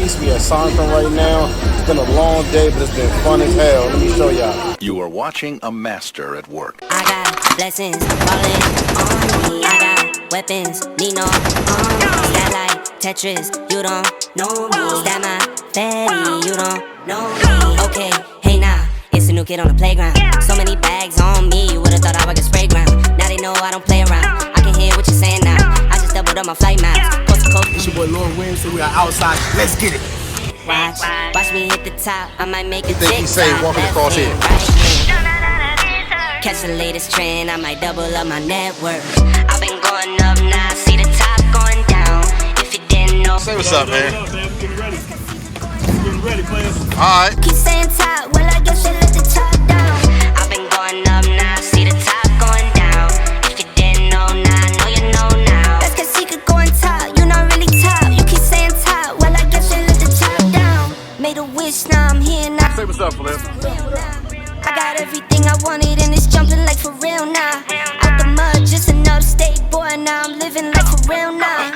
East. We at Songkran right now. It's been a long day, but it's been fun as hell. Let me show y'all. You are watching a master at work. I got blessings falling on me. I got weapons, need no arms. That like Tetris, you don't know me. That my fatty, you don't know me. Okay, hey now, it's a new kid on the playground. So many bags on me, you would've thought I would get spray ground. Now they know I don't play around. I can hear what you're saying now. I just doubled up my flight miles. Coast to coast. It's your boy Lord Williams, so we are outside. Let's get it. Watch me hit the top. I might make a think he say walking across here? Catch the latest trend. I might double up my net worth. I've been going up now. See the top going down. If you didn't know. Say what's up, man. Getting ready, players. All right. Keep saying top. Well, I guess you let the top down. I've been going up now. See the top going down. If you didn't know now, I know you know now. That's cause he could go on top. You're not really top. You keep saying top. Well, I guess you let the top down. Made a wish, now I'm here now. Say what's up, Flip. I got everything I wanted and it's jumping like for real now. Out the mud, just another state boy. Now I'm living like for real now.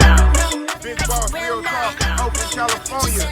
Big boss, real talk, Oakland, California.